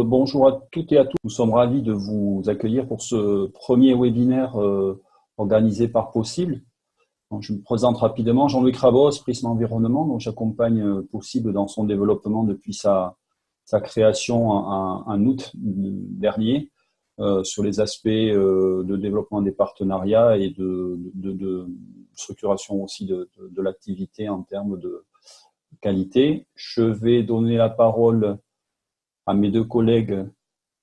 bonjour à toutes et à tous. Nous sommes ravis de vous accueillir pour ce premier webinaire organisé par Possible. Donc, je me présente rapidement. Jean-Louis Crabos, Prisme Environnement, dont j'accompagne Possible dans son développement depuis sa création en août dernier, sur les aspects de développement des partenariats et de structuration aussi de l'activité en termes de qualité. Je vais donner la parole à mes deux collègues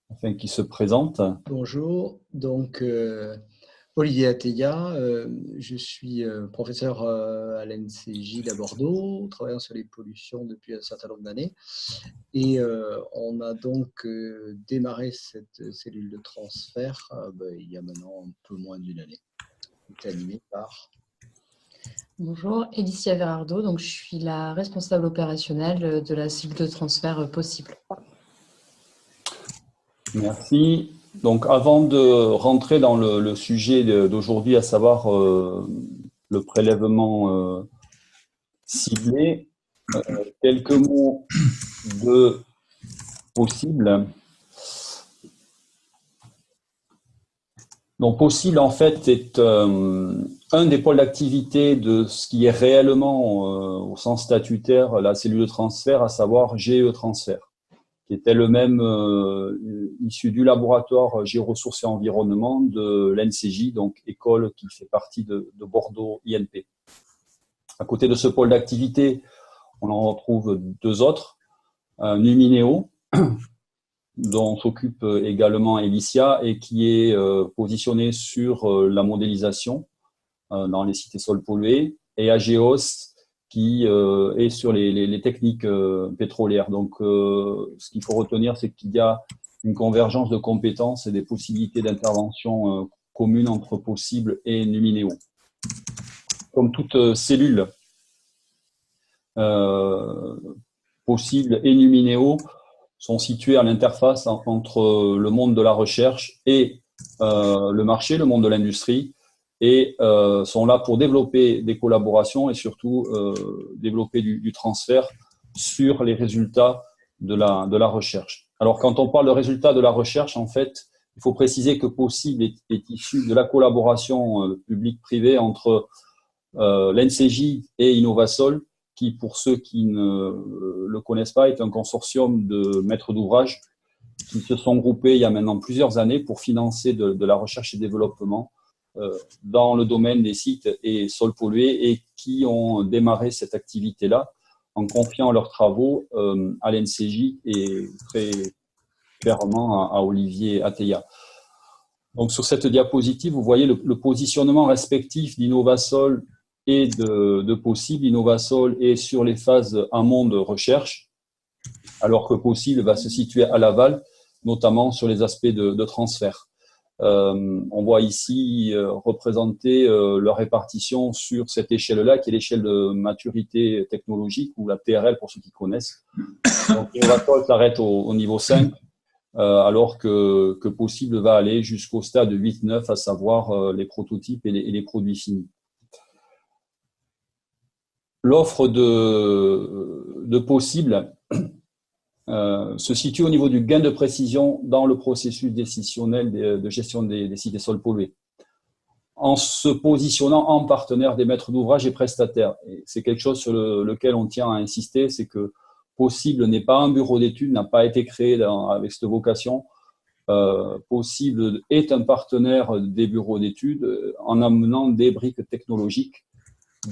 afin qu'ils se présentent. Bonjour, donc Olivier Atteya, je suis professeur à l'NCJ à Bordeaux, travaillant sur les pollutions depuis un certain nombre d'années. Et on a donc démarré cette cellule de transfert il y a maintenant un peu moins d'une année. C'est animé par... Bonjour, Elicia Verardo, donc je suis la responsable opérationnelle de la cellule de transfert Possible. Merci. Donc, avant de rentrer dans le sujet d'aujourd'hui, à savoir le prélèvement ciblé, quelques mots de Possible. Donc, Possible, en fait, est un des pôles d'activité de ce qui est réellement, au sens statutaire, la cellule de transfert, à savoir GE Transfert, qui était le même issu du laboratoire Géoressources et Environnement de l'NCJ, donc école qui fait partie de Bordeaux INP. À côté de ce pôle d'activité, on en retrouve deux autres, Numineo, dont s'occupe également Elicia et qui est positionné sur la modélisation dans les sites et sols pollués, et Ageos, qui est sur les techniques pétrolières. Donc, ce qu'il faut retenir, c'est qu'il y a une convergence de compétences et des possibilités d'intervention communes entre Possible et Numineo. Comme toute cellule, Possible et Numineo sont situés à l'interface entre le monde de la recherche et le marché, le monde de l'industrie, et sont là pour développer des collaborations et surtout développer du transfert sur les résultats de la recherche. Alors, quand on parle de résultats de la recherche, en fait, il faut préciser que Possible est issu de la collaboration publique-privée entre l'NCJ et Innovasol, qui, pour ceux qui ne le connaissent pas, est un consortium de maîtres d'ouvrage qui se sont groupés il y a maintenant plusieurs années pour financer de la recherche et développement dans le domaine des sites et sols pollués, et qui ont démarré cette activité-là en confiant leurs travaux à l'NCJ et très clairement à Olivier Atteya. Donc, sur cette diapositive, vous voyez le positionnement respectif d'Innovasol et de Possible. Innovasol est sur les phases amont de recherche, alors que Possible va se situer à l'aval, notamment sur les aspects de transfert. On voit ici représenter leur répartition sur cette échelle-là, qui est l'échelle de maturité technologique, ou la TRL pour ceux qui connaissent. Donc, Innovasol s'arrête au niveau 5, alors que Possible va aller jusqu'au stade 8-9, à savoir les prototypes et les produits finis. L'offre de Possible se situe au niveau du gain de précision dans le processus décisionnel de gestion des sites et sols pollués, en se positionnant en partenaire des maîtres d'ouvrage et prestataires. Et c'est quelque chose sur lequel on tient à insister, c'est que Possible n'est pas un bureau d'études, n'a pas été créé avec cette vocation. Possible est un partenaire des bureaux d'études en amenant des briques technologiques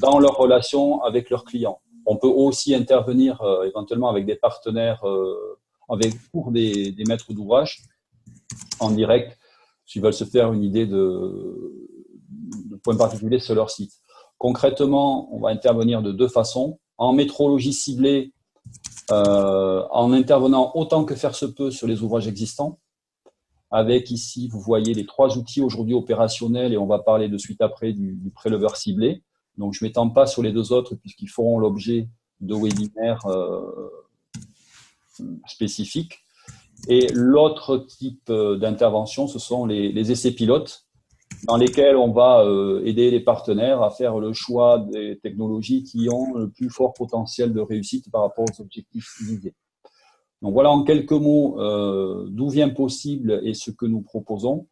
dans leur relation avec leurs clients. On peut aussi intervenir éventuellement avec des partenaires, pour des maîtres d'ouvrage en direct, s'ils veulent se faire une idée de points particuliers sur leur site. Concrètement, on va intervenir de deux façons. En métrologie ciblée, en intervenant autant que faire se peut sur les ouvrages existants, avec ici, vous voyez les trois outils aujourd'hui opérationnels, et on va parler de suite après du préleveur ciblé. Donc, je ne m'étends pas sur les deux autres puisqu'ils feront l'objet de webinaires spécifiques. Et l'autre type d'intervention, ce sont les essais pilotes, dans lesquels on va aider les partenaires à faire le choix des technologies qui ont le plus fort potentiel de réussite par rapport aux objectifs visés. Donc voilà en quelques mots d'où vient possible et ce que nous proposons.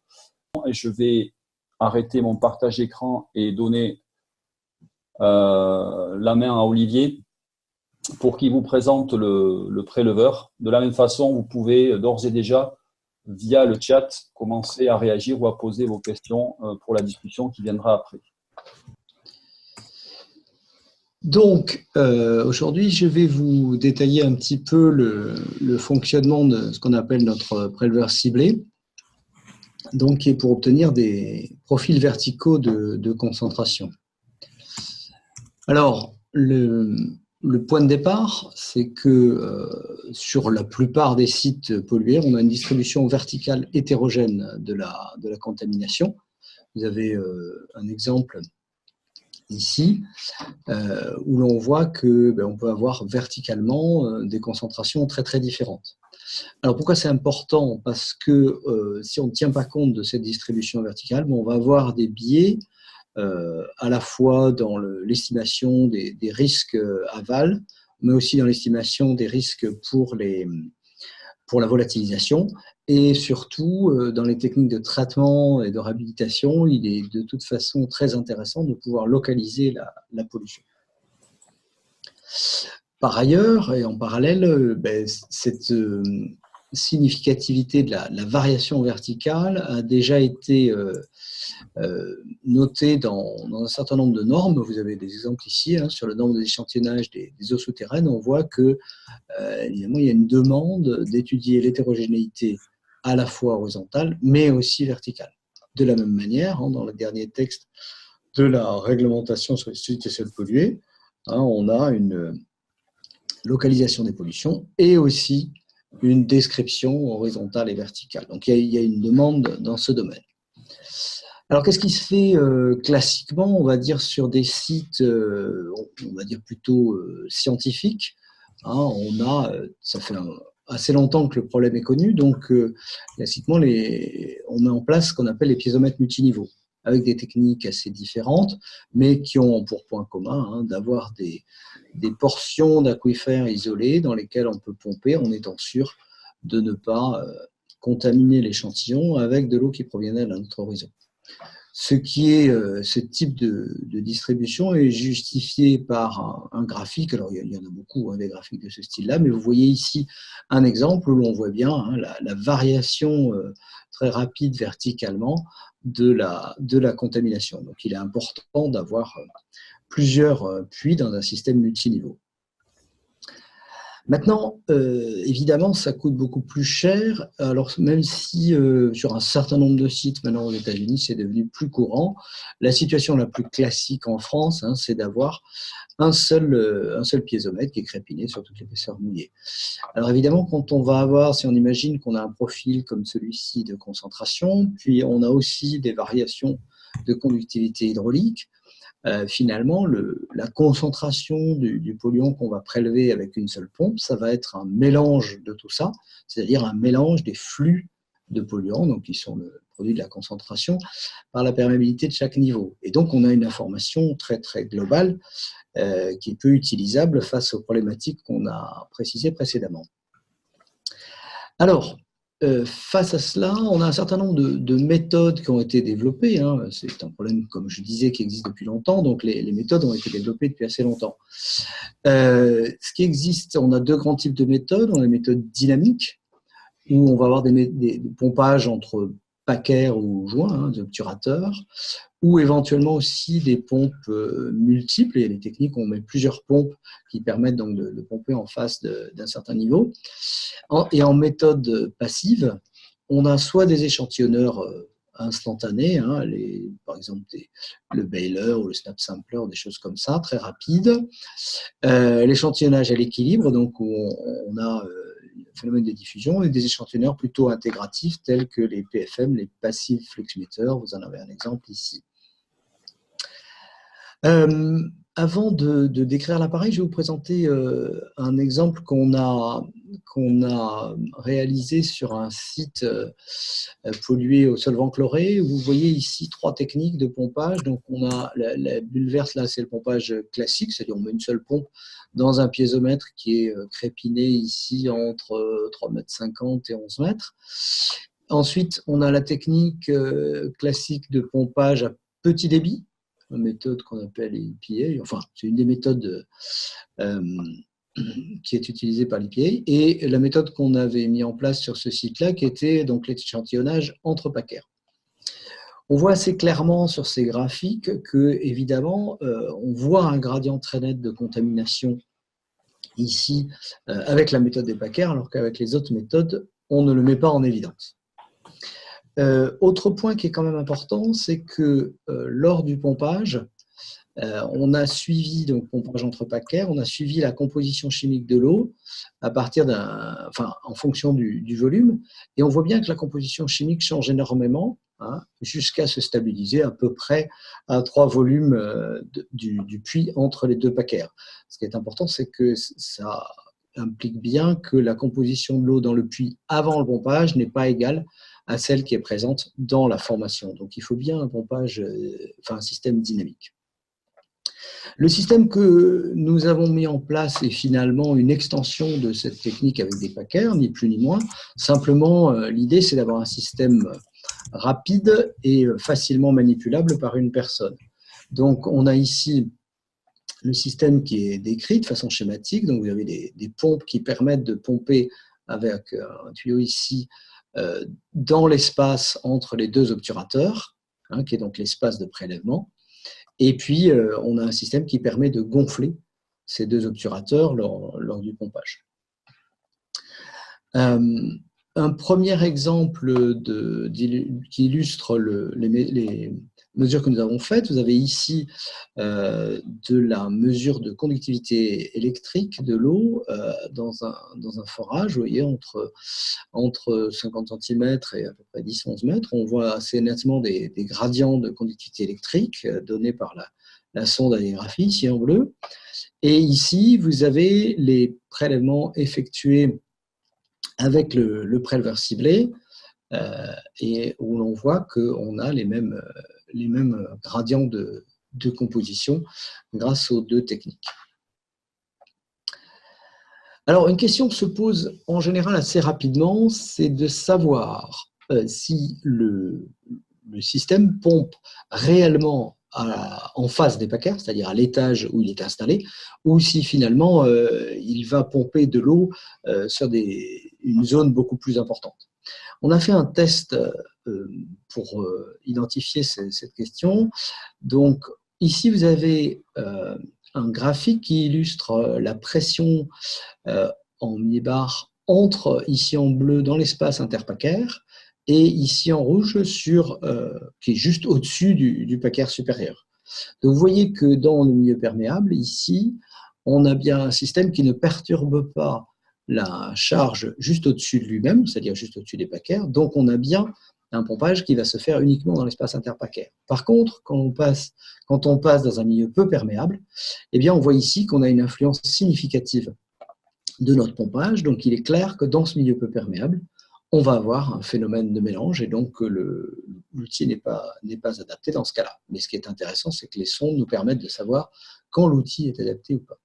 Et je vais arrêter mon partage d'écran et donner la main à Olivier pour qu'il vous présente le préleveur. De la même façon, vous pouvez d'ores et déjà, via le chat, commencer à réagir ou à poser vos questions pour la discussion qui viendra après. Donc, aujourd'hui, je vais vous détailler un petit peu le fonctionnement de ce qu'on appelle notre préleveur ciblé, donc qui est pour obtenir des profils verticaux de concentration. Alors, le point de départ, c'est que sur la plupart des sites pollués, on a une distribution verticale hétérogène de la contamination. Vous avez un exemple ici, où l'on voit que on peut avoir verticalement des concentrations très très différentes. Alors pourquoi c'est important? Parce que si on ne tient pas compte de cette distribution verticale, on va avoir des biais à la fois dans l'estimation des risques aval, mais aussi dans l'estimation des risques pour la volatilisation. Et surtout, dans les techniques de traitement et de réhabilitation, il est de toute façon très intéressant de pouvoir localiser la pollution. Par ailleurs, et en parallèle, cette significativité de la variation verticale a déjà été notée dans un certain nombre de normes. Vous avez des exemples ici sur le nombre d'échantillonnage des eaux souterraines. On voit que évidemment, il y a une demande d'étudier l'hétérogénéité à la fois horizontale, mais aussi verticale. De la même manière, dans le dernier texte de la réglementation sur les sites et sols pollués, on a une localisation des pollutions et aussi une description horizontale et verticale. Donc, il y a une demande dans ce domaine. Alors, qu'est-ce qui se fait classiquement, on va dire, sur des sites, on va dire plutôt scientifiques? Ça fait assez longtemps que le problème est connu, donc classiquement, on met en place ce qu'on appelle les piézomètres multiniveaux, avec des techniques assez différentes, mais qui ont pour point commun d'avoir des portions d'aquifères isolées dans lesquelles on peut pomper en étant sûr de ne pas contaminer l'échantillon avec de l'eau qui proviendrait d'un autre horizon. Ce type de distribution est justifié par un graphique. Alors, il y en a beaucoup, des graphiques de ce style-là, mais vous voyez ici un exemple où l'on voit bien la variation très rapide verticalement de la contamination. Donc, il est important d'avoir plusieurs puits dans un système multiniveau. Maintenant, évidemment, ça coûte beaucoup plus cher. Alors, même si sur un certain nombre de sites, maintenant aux États-Unis, c'est devenu plus courant, la situation la plus classique en France, c'est d'avoir un seul piézomètre qui est crépiné sur toute l'épaisseur mouillée. Alors, évidemment, quand on va avoir, si on imagine qu'on a un profil comme celui-ci de concentration, puis on a aussi des variations de conductivité hydraulique, finalement, la concentration du polluant qu'on va prélever avec une seule pompe, ça va être un mélange de tout ça, c'est-à-dire un mélange des flux de polluants, donc qui sont le produit de la concentration, par la perméabilité de chaque niveau. Et donc, on a une information très, très globale qui est peu utilisable face aux problématiques qu'on a précisées précédemment. Alors, face à cela, on a un certain nombre de méthodes qui ont été développées. C'est un problème, comme je disais, qui existe depuis longtemps. Donc, les méthodes ont été développées depuis assez longtemps. Ce qui existe, on a deux grands types de méthodes. On a les méthodes dynamiques, où on va avoir des pompages entre paquets ou joints, des obturateurs, ou éventuellement aussi des pompes multiples. Il y a des techniques où on met plusieurs pompes qui permettent donc de pomper en face d'un certain niveau. Et en méthode passive, on a soit des échantillonneurs instantanés, par exemple le Baylor ou le Snap Sampler, des choses comme ça, très rapides. L'échantillonnage à l'équilibre, donc où on a le phénomène de diffusion, et des échantillonneurs plutôt intégratifs tels que les PFM, les Passive Flux Emitters. Vous en avez un exemple ici. Avant de décrire l'appareil, je vais vous présenter un exemple qu'on a réalisé sur un site pollué au solvant chloré. Vous voyez ici 3 techniques de pompage. Donc, on a la bulle verte, là, c'est le pompage classique, c'est-à-dire on met une seule pompe dans un piézomètre qui est crépiné ici entre 3,50 m et 11 mètres. Ensuite, on a la technique classique de pompage à petit débit, une méthode qu'on appelle EPA, enfin, c'est une des méthodes qui est utilisée par l'EPA, et la méthode qu'on avait mis en place sur ce site-là, qui était donc l'échantillonnage entre paquets. On voit assez clairement sur ces graphiques que, évidemment, on voit un gradient très net de contamination ici avec la méthode des paquets, alors qu'avec les autres méthodes, on ne le met pas en évidence. Autre point qui est quand même important, c'est que lors du pompage, on a suivi, donc pompage entre paquets, on a suivi la composition chimique de l'eau à partir en fonction du volume, et on voit bien que la composition chimique change énormément, hein, jusqu'à se stabiliser à peu près à 3 volumes du puits entre les 2 paquets. Ce qui est important, c'est que ça implique bien que la composition de l'eau dans le puits avant le pompage n'est pas égale à celle qui est présente dans la formation. Donc, il faut bien un pompage, un système dynamique. Le système que nous avons mis en place est finalement une extension de cette technique avec des paquets, ni plus ni moins. Simplement, l'idée, c'est d'avoir un système rapide et facilement manipulable par une personne. Donc, on a ici le système qui est décrit de façon schématique. Donc, vous avez des pompes qui permettent de pomper avec un tuyau ici dans l'espace entre les 2 obturateurs, hein, qui est donc l'espace de prélèvement. Et puis, on a un système qui permet de gonfler ces 2 obturateurs lors du pompage. Un premier exemple qui illustre les mesures que nous avons faites, vous avez ici de la mesure de conductivité électrique de l'eau dans un forage, vous voyez, entre 50 cm et à peu près 10-11 mètres. On voit assez nettement des gradients de conductivité électrique donnés par la sonde à échographie, ici en bleu. Et ici, vous avez les prélèvements effectués avec le préleveur ciblé, et où l'on voit qu'on a les mêmes gradients de composition grâce aux 2 techniques. Alors, une question se pose en général assez rapidement, c'est de savoir si le système pompe réellement en face des paquets, c'est-à-dire à l'étage où il est installé, ou si finalement il va pomper de l'eau sur une zone beaucoup plus importante. On a fait un test pour identifier cette question. Donc ici, vous avez un graphique qui illustre la pression en millibar entre, ici en bleu, dans l'espace interpaquaire, et ici en rouge, qui est juste au-dessus du paquet supérieur. Donc vous voyez que dans le milieu perméable, ici, on a bien un système qui ne perturbe pas la charge juste au-dessus de lui-même, c'est-à-dire juste au-dessus des paquets. Donc on a bien un pompage qui va se faire uniquement dans l'espace interpaquaire. Par contre, quand on passe dans un milieu peu perméable, eh bien on voit ici qu'on a une influence significative de notre pompage. Donc il est clair que dans ce milieu peu perméable, on va avoir un phénomène de mélange, et donc l'outil n'est pas adapté dans ce cas-là. Mais ce qui est intéressant, c'est que les sondes nous permettent de savoir quand l'outil est adapté ou pas.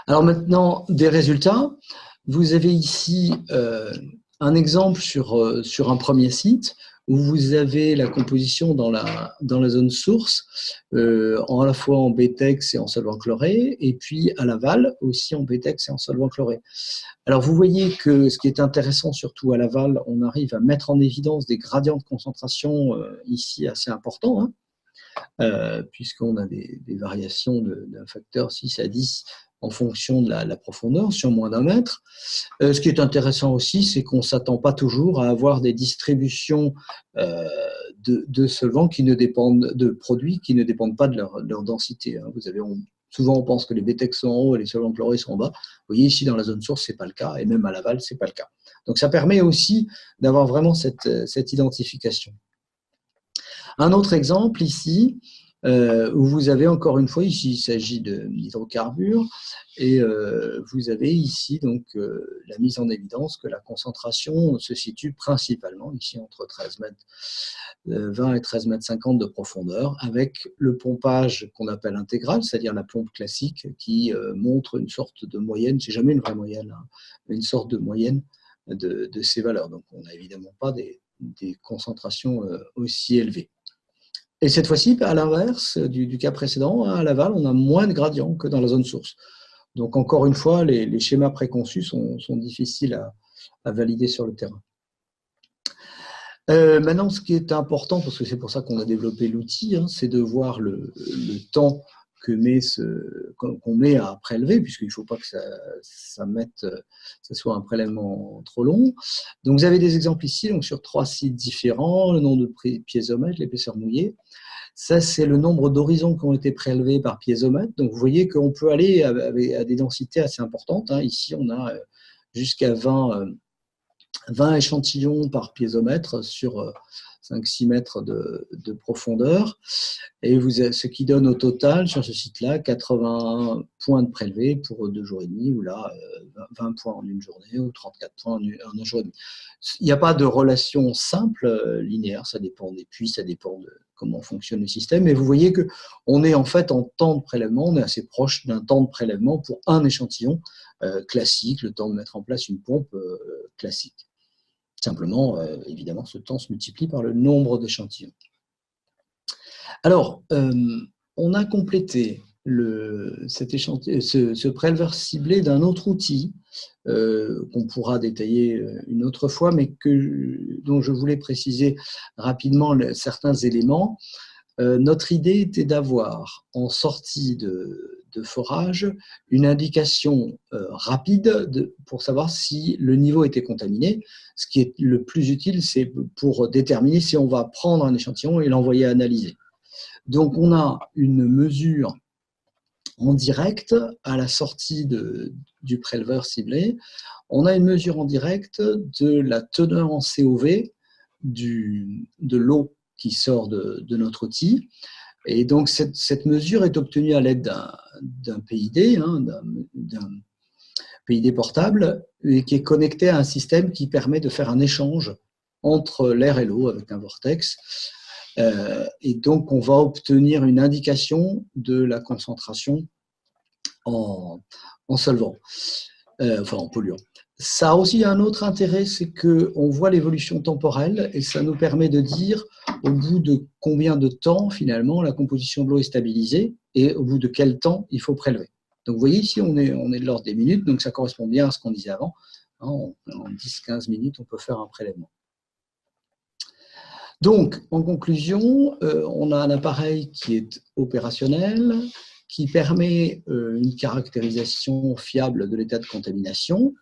Alors maintenant, des résultats. Vous avez ici un exemple sur un premier site où vous avez la composition dans la zone source, à la fois en BTEX et en solvant chloré, et puis à l'aval aussi en BTEX et en solvant chloré. Alors vous voyez que ce qui est intéressant, surtout à l'aval, on arrive à mettre en évidence des gradients de concentration ici assez importants, hein, puisqu'on a des variations d'un facteur 6 à 10 en fonction de la profondeur, sur moins d'1 mètre. Ce qui est intéressant aussi, c'est qu'on ne s'attend pas toujours à avoir des distributions de solvants de produits qui ne dépendent pas de leur densité. Vous avez, souvent, on pense que les BTEX sont en haut et les solvants chlorés sont en bas. Vous voyez, ici, dans la zone source, ce n'est pas le cas, et même à l'aval, ce n'est pas le cas. Donc, ça permet aussi d'avoir vraiment cette identification. Un autre exemple, ici, où vous avez encore une fois, ici il s'agit d'hydrocarbures, et vous avez ici donc la mise en évidence que la concentration se situe principalement ici entre 13 mètres 20 et 13 mètres 50 de profondeur, avec le pompage qu'on appelle intégral, c'est-à-dire la pompe classique qui montre une sorte de moyenne, c'est jamais une vraie moyenne, hein, mais une sorte de moyenne de ces valeurs. Donc on n'a évidemment pas des concentrations aussi élevées. Et cette fois-ci, à l'inverse du cas précédent, à l'aval, on a moins de gradient que dans la zone source. Donc, encore une fois, les schémas préconçus sont difficiles à valider sur le terrain. Maintenant, ce qui est important, parce que c'est pour ça qu'on a développé l'outil, hein, c'est de voir le temps qu'on met à prélever, puisqu'il ne faut pas que ça soit un prélèvement trop long. Donc, vous avez des exemples ici, donc sur 3 sites différents, le nombre de piézomètres, l'épaisseur mouillée. Ça, c'est le nombre d'horizons qui ont été prélevés par piézomètre. Donc, vous voyez qu'on peut aller à des densités assez importantes, hein. Ici, on a jusqu'à 20 échantillons par piézomètre sur 5-6 mètres de profondeur. Et ce qui donne au total, sur ce site-là, 81 points de prélevés pour 2 jours et demi, ou là, 20 points en une journée, ou 34 points en un jour et demi. Il n'y a pas de relation simple, linéaire, ça dépend des puits, ça dépend de comment fonctionne le système. Et vous voyez qu'on est en fait en temps de prélèvement, on est assez proche d'un temps de prélèvement pour un échantillon classique, le temps de mettre en place une pompe classique. Simplement, évidemment, ce temps se multiplie par le nombre d'échantillons. Alors, on a complété ce préleveur ciblé d'un autre outil qu'on pourra détailler une autre fois, mais dont je voulais préciser rapidement certains éléments. Notre idée était d'avoir, en sortie de forage, une indication rapide pour savoir si le niveau était contaminé. Ce qui est le plus utile, c'est pour déterminer si on va prendre un échantillon et l'envoyer analyser. Donc, on a une mesure en direct à la sortie du préleveur ciblé. On a une mesure en direct de la teneur en COV de l'eau qui sort de notre outil. Et donc, cette mesure est obtenue à l'aide d'un PID, hein, d'un PID portable, et qui est connecté à un système qui permet de faire un échange entre l'air et l'eau avec un vortex. Et donc, on va obtenir une indication de la concentration en solvant, enfin en polluant. Ça a aussi un autre intérêt, c'est qu'on voit l'évolution temporelle et ça nous permet de dire au bout de combien de temps, finalement, la composition de l'eau est stabilisée et au bout de quel temps il faut prélever. Donc, vous voyez, ici, on est de l'ordre des minutes, donc ça correspond bien à ce qu'on disait avant. En 10-15 minutes, on peut faire un prélèvement. Donc, en conclusion, on a un appareil qui est opérationnel, qui permet une caractérisation fiable de l'état de contamination.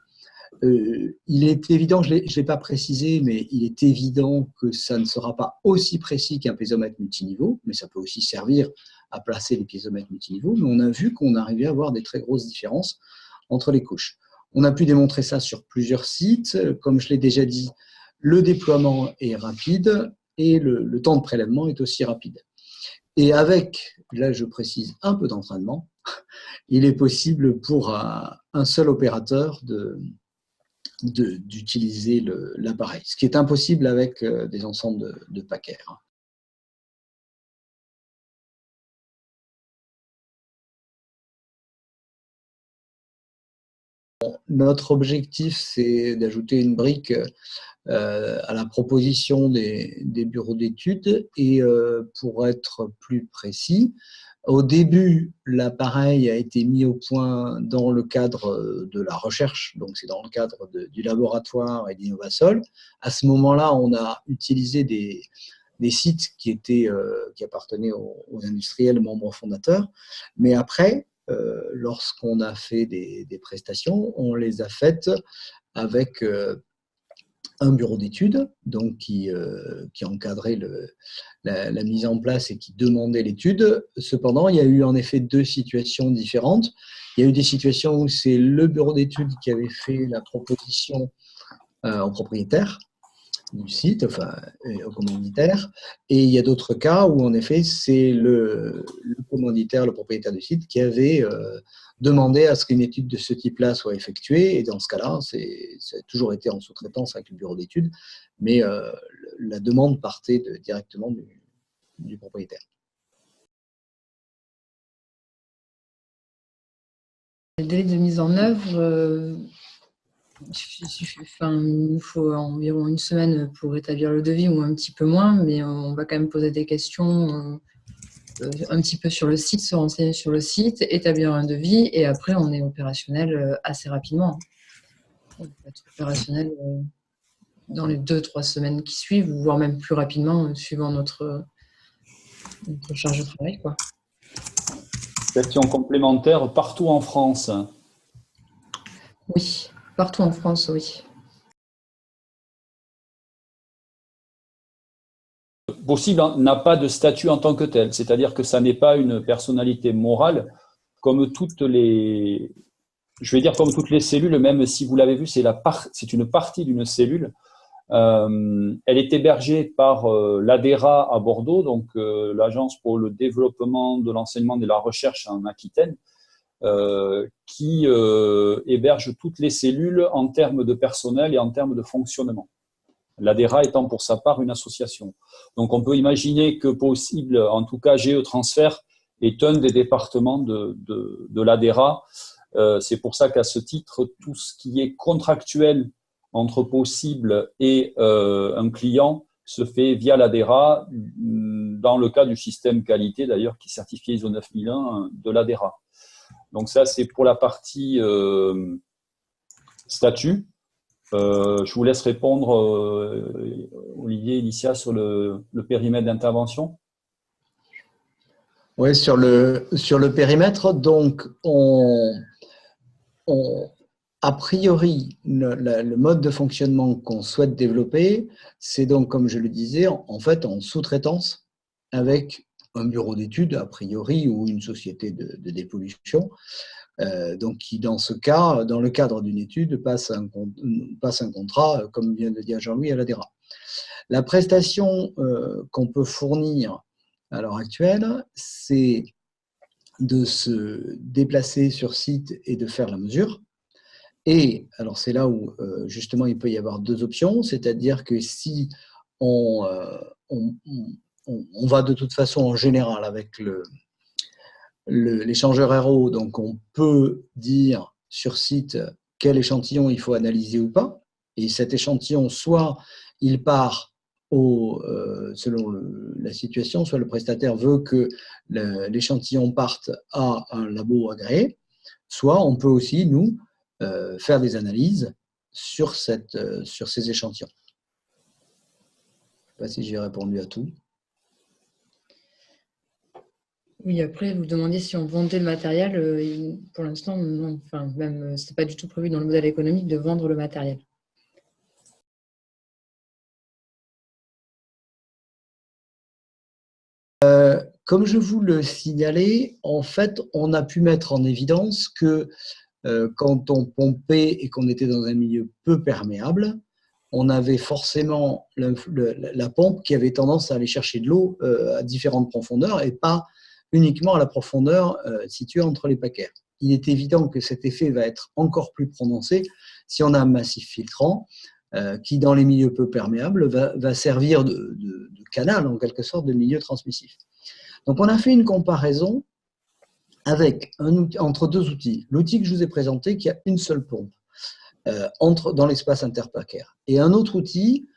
Il est évident, je ne l'ai pas précisé, mais il est évident que ça ne sera pas aussi précis qu'un piézomètre multiniveau, mais ça peut aussi servir à placer les piézomètres multiniveaux. Mais on a vu qu'on arrivait à avoir des très grosses différences entre les couches. On a pu démontrer ça sur plusieurs sites. Comme je l'ai déjà dit, le déploiement est rapide et le temps de prélèvement est aussi rapide. Et avec, là je précise, un peu d'entraînement, il est possible pour un seul opérateur d'utiliser l'appareil, ce qui est impossible avec des ensembles de Packer. Notre objectif, c'est d'ajouter une brique à la proposition des bureaux d'études et pour être plus précis, au début, l'appareil a été mis au point dans le cadre de la recherche, donc c'est dans le cadre du laboratoire et d'Innovasol. À ce moment-là, on a utilisé des sites qui appartenaient aux industriels membres fondateurs, mais après, lorsqu'on a fait des prestations, on les a faites avec un bureau d'études donc qui encadrait la mise en place et qui demandait l'étude. Cependant, il y a eu en effet 2 situations différentes. Il y a eu des situations où c'est le bureau d'études qui avait fait la proposition au propriétaire du site, enfin, au commanditaire. Et il y a d'autres cas où, en effet, c'est le commanditaire, le propriétaire du site, qui avait demandé à ce qu'une étude de ce type-là soit effectuée. Et dans ce cas-là, ça a toujours été en sous-traitance avec le bureau d'études, mais la demande partait directement du propriétaire. Le délai de mise en œuvre, il nous faut environ une semaine pour établir le devis ou un petit peu moins, mais on va quand même poser des questions un petit peu sur le site, se renseigner sur le site, établir un devis et après on est opérationnel assez rapidement. On peut être opérationnel dans les 2-3 semaines qui suivent, voire même plus rapidement suivant notre charge de travail, quoi. Question complémentaire, partout en France? Oui, partout en France, oui. Possible n'a pas de statut en tant que tel, c'est-à-dire que ça n'est pas une personnalité morale comme toutes les, je vais dire comme toutes les cellules, même si vous l'avez vu, c'est une partie d'une cellule. Elle est hébergée par l'ADERA à Bordeaux, donc l'Agence pour le développement de l'enseignement et de la recherche en Aquitaine, qui héberge toutes les cellules en termes de personnel et en termes de fonctionnement. L'ADERA étant pour sa part une association. Donc on peut imaginer que possible, en tout cas GE Transfert est un des départements de l'ADERA. C'est pour ça qu'à ce titre, tout ce qui est contractuel entre possible et un client se fait via l'ADERA, dans le cas du système qualité d'ailleurs qui est certifié ISO 9001 de l'ADERA. Donc ça c'est pour la partie statut. Je vous laisse répondre, Olivier, Alicia, sur le périmètre d'intervention. Oui, sur le périmètre, donc a priori, le mode de fonctionnement qu'on souhaite développer, c'est donc, comme je le disais, en fait, en sous-traitance avec un bureau d'études, a priori, ou une société de dépollution, donc qui, dans ce cas, dans le cadre d'une étude, passe un contrat, comme vient de dire Jean-Louis, à l'ADERA. La prestation qu'on peut fournir à l'heure actuelle, c'est de se déplacer sur site et de faire la mesure. Et alors c'est là où justement il peut y avoir deux options, c'est-à-dire que si on va de toute façon en général avec l'échangeur RO, donc on peut dire sur site quel échantillon il faut analyser ou pas, et cet échantillon, soit il part selon la situation, soit le prestataire veut que l'échantillon parte à un labo agréé, soit on peut aussi, nous, faire des analyses sur ces échantillons. Je ne sais pas si j'ai répondu à tout. Oui, après, vous demandiez si on vendait le matériel. Pour l'instant, non. Enfin, même, ce n'est pas du tout prévu dans le modèle économique de vendre le matériel. Comme je vous le signalais, en fait, on a pu mettre en évidence que quand on pompait et qu'on était dans un milieu peu perméable, on avait forcément la pompe qui avait tendance à aller chercher de l'eau à différentes profondeurs et pas uniquement à la profondeur située entre les paquets. Il est évident que cet effet va être encore plus prononcé si on a un massif filtrant qui, dans les milieux peu perméables, va servir de canal, en quelque sorte, de milieu transmissif. Donc, on a fait une comparaison avec entre deux outils. L'outil que je vous ai présenté qui a une seule pompe dans l'espace interpaquaire. Et un autre outil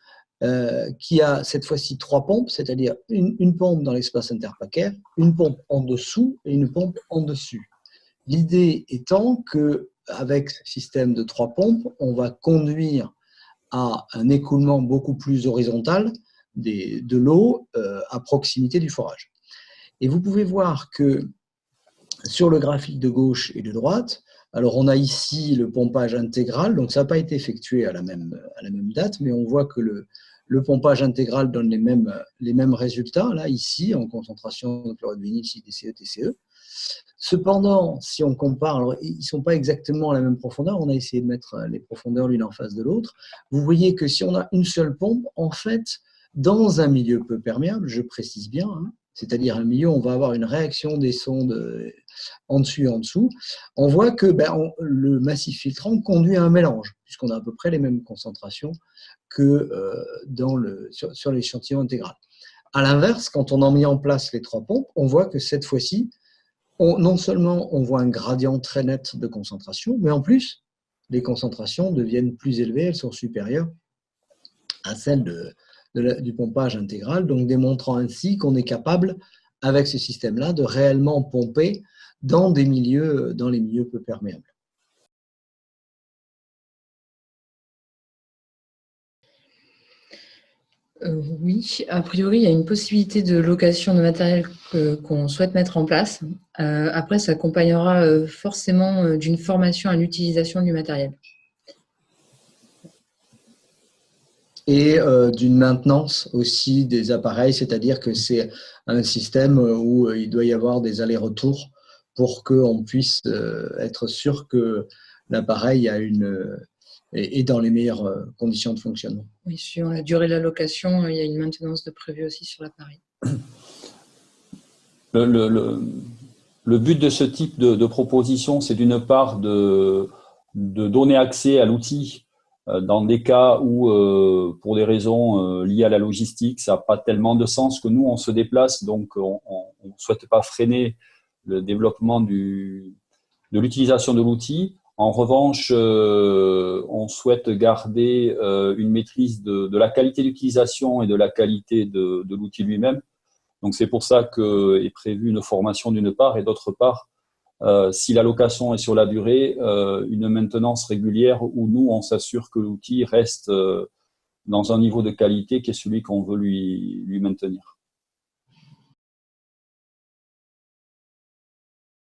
qui a cette fois-ci 3 pompes, c'est-à-dire une pompe dans l'espace interpaquaire, une pompe en dessous et une pompe en dessus. L'idée étant qu'avec ce système de 3 pompes, on va conduire à un écoulement beaucoup plus horizontal de l'eau à proximité du forage. Et vous pouvez voir que sur le graphique de gauche et de droite, alors on a ici le pompage intégral, donc ça n'a pas été effectué à la même date, mais on voit que le pompage intégral donne les mêmes résultats, là, ici, en concentration de chlorure de vinyle, DCE, TCE. Cependant, si on compare, alors, ils ne sont pas exactement à la même profondeur, on a essayé de mettre les profondeurs l'une en face de l'autre. Vous voyez que si on a une seule pompe, en fait, dans un milieu peu perméable, je précise bien, hein, c'est-à-dire un milieu où on va avoir une réaction des sondes en dessus et en dessous, on voit que le massif filtrant conduit à un mélange, puisqu'on a à peu près les mêmes concentrations que sur l'échantillon intégral. À l'inverse, quand on a mis en place les 3 pompes, on voit que cette fois-ci, non seulement on voit un gradient très net de concentration, mais en plus, les concentrations deviennent plus élevées, elles sont supérieures à celles du pompage intégral, donc démontrant ainsi qu'on est capable, avec ce système-là, de réellement pomper dans les milieux peu perméables. Oui, a priori, il y a une possibilité de location de matériel qu'on souhaite mettre en place. Après, ça accompagnera forcément d'une formation à l'utilisation du matériel. Et d'une maintenance aussi des appareils, c'est-à-dire que c'est un système où il doit y avoir des allers-retours pour qu'on puisse être sûr que l'appareil est dans les meilleures conditions de fonctionnement. Oui, sur la durée de la location, il y a une maintenance de prévue aussi sur l'appareil. Le but de ce type de proposition, c'est d'une part de donner accès à l'outil dans des cas où, pour des raisons liées à la logistique, ça n'a pas tellement de sens que nous, on se déplace, donc on ne souhaite pas freiner le développement de l'utilisation de l'outil. En revanche, on souhaite garder une maîtrise de la qualité d'utilisation et de la qualité de l'outil lui-même. Donc c'est pour ça qu'est prévue une formation d'une part, et d'autre part, si la location est sur la durée, une maintenance régulière où nous, on s'assure que l'outil reste dans un niveau de qualité qui est celui qu'on veut lui maintenir.